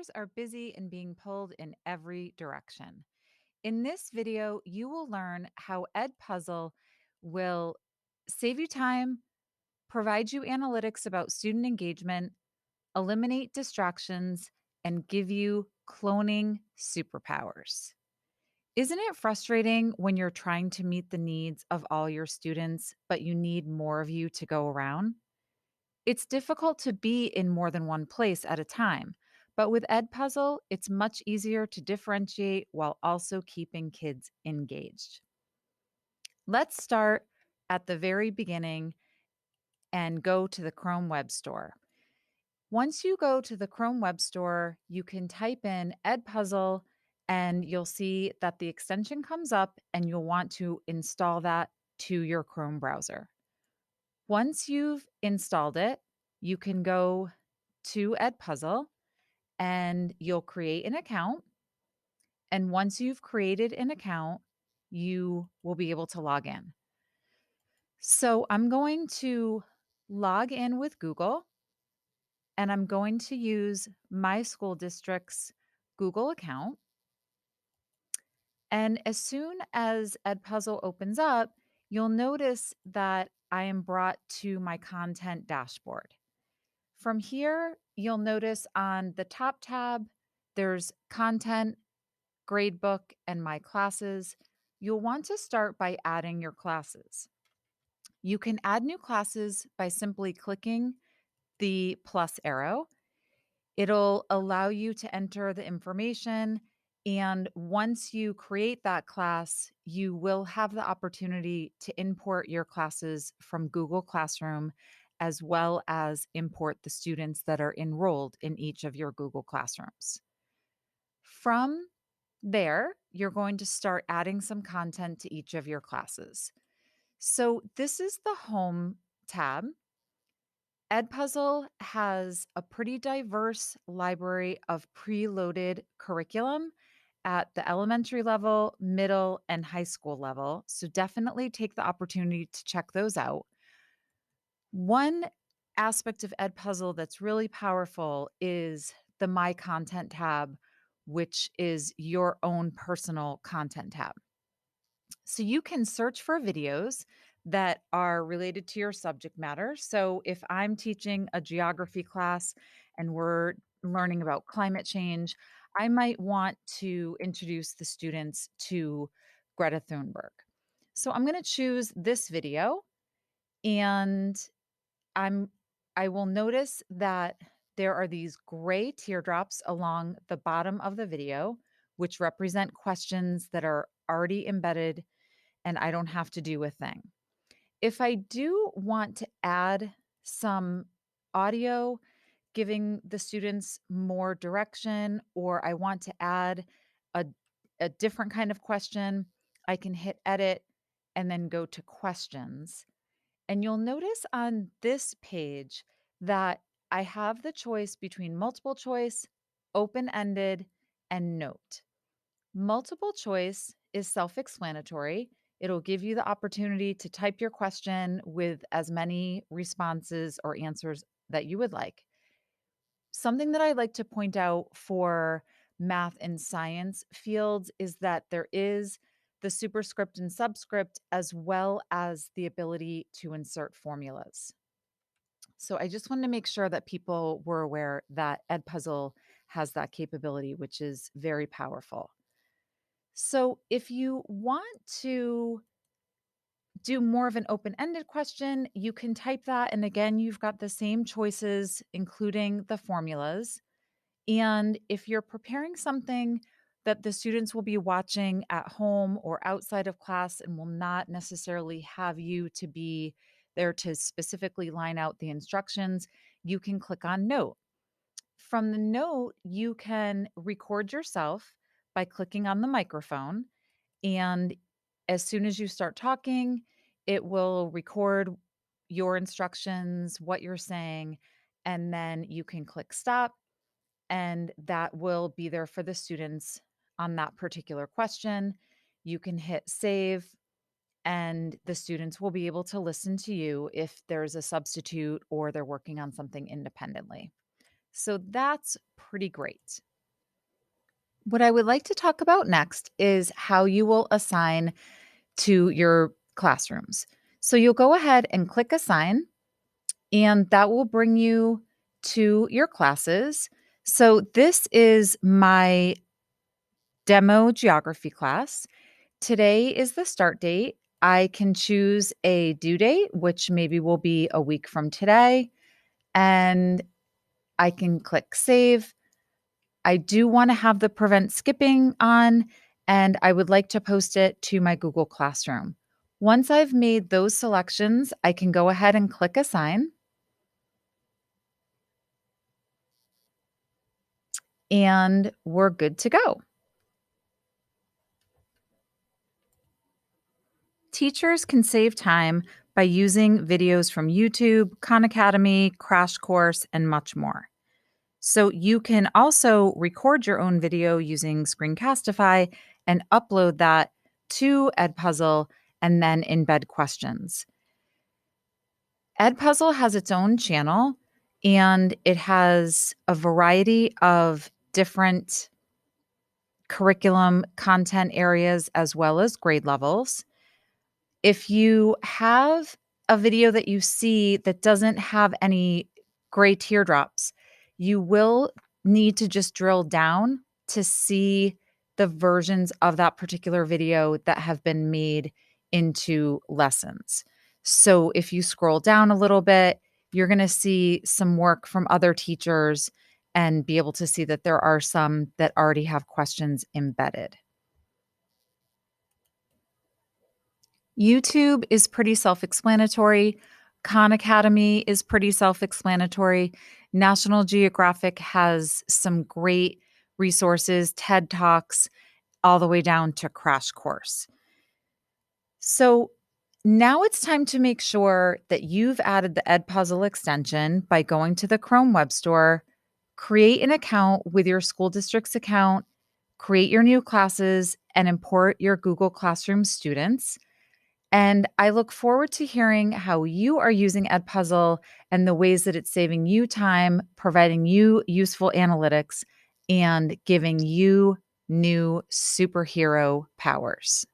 Learners are busy and being pulled in every direction. In this video, you will learn how EdPuzzle will save you time, provide you analytics about student engagement, eliminate distractions, and give you cloning superpowers. Isn't it frustrating when you're trying to meet the needs of all your students, but you need more of you to go around? It's difficult to be in more than one place at a time, but with EdPuzzle, it's much easier to differentiate while also keeping kids engaged. Let's start at the very beginning and go to the Chrome Web Store. Once you go to the Chrome Web Store, you can type in EdPuzzle and you'll see that the extension comes up and you'll want to install that to your Chrome browser. Once you've installed it, you can go to EdPuzzle and you'll create an account. And once you've created an account, you will be able to log in. So I'm going to log in with Google and I'm going to use my school district's Google account. And as soon as EdPuzzle opens up, you'll notice that I am brought to my content dashboard. From here, you'll notice on the top tab, there's content, gradebook, and my classes. You'll want to start by adding your classes. You can add new classes by simply clicking the plus arrow. It'll allow you to enter the information. And once you create that class, you will have the opportunity to import your classes from Google Classroom, as well as import the students that are enrolled in each of your Google Classrooms. From there, you're going to start adding some content to each of your classes. So this is the Home tab. EdPuzzle has a pretty diverse library of preloaded curriculum at the elementary level, middle, and high school level. So definitely take the opportunity to check those out. One aspect of EdPuzzle that's really powerful is the My Content tab, which is your own personal content tab. So you can search for videos that are related to your subject matter. So if I'm teaching a geography class and we're learning about climate change, I might want to introduce the students to Greta Thunberg. So I'm going to choose this video and I will notice that there are these gray teardrops along the bottom of the video, which represent questions that are already embedded and I don't have to do a thing. If I do want to add some audio, giving the students more direction, or I want to add a, a different kind of question, I can hit edit and then go to questions. And you'll notice on this page that I have the choice between multiple choice, open-ended, and note. Multiple choice is self-explanatory. It'll give you the opportunity to type your question with as many responses or answers that you would like. Something that I like to point out for math and science fields is that there is the superscript and subscript, as well as the ability to insert formulas. So I just wanted to make sure that people were aware that EdPuzzle has that capability, which is very powerful. So if you want to do more of an open-ended question, you can type that. And again, you've got the same choices, including the formulas. And if you're preparing something that the students will be watching at home or outside of class and will not necessarily have you to be there to specifically line out the instructions, you can click on Note. From the note, you can record yourself by clicking on the microphone. And as soon as you start talking, it will record your instructions, what you're saying, and then you can click stop. And that will be there for the students on that particular question. You can hit save, and the students will be able to listen to you if there's a substitute or they're working on something independently. So that's pretty great. What I would like to talk about next is how you will assign to your classrooms. So you'll go ahead and click Assign, and that will bring you to your classes. So this is my demo geography class. Today is the start date. I can choose a due date, which maybe will be a week from today, and I can click Save. I do want to have the prevent skipping on, and I would like to post it to my Google Classroom. Once I've made those selections, I can go ahead and click Assign, and we're good to go. Teachers can save time by using videos from YouTube, Khan Academy, Crash Course, and much more. So you can also record your own video using Screencastify and upload that to EdPuzzle and then embed questions. EdPuzzle has its own channel, and it has a variety of different curriculum content areas as well as grade levels. If you have a video that you see that doesn't have any gray teardrops, you will need to just drill down to see the versions of that particular video that have been made into lessons. So if you scroll down a little bit, you're going to see some work from other teachers and be able to see that there are some that already have questions embedded. YouTube is pretty self-explanatory. Khan Academy is pretty self-explanatory. National Geographic has some great resources, TED Talks, all the way down to Crash Course. So now it's time to make sure that you've added the EdPuzzle extension by going to the Chrome Web Store, create an account with your school district's account, create your new classes, and import your Google Classroom students. And I look forward to hearing how you are using EdPuzzle and the ways that it's saving you time, providing you useful analytics, and giving you new superhero powers.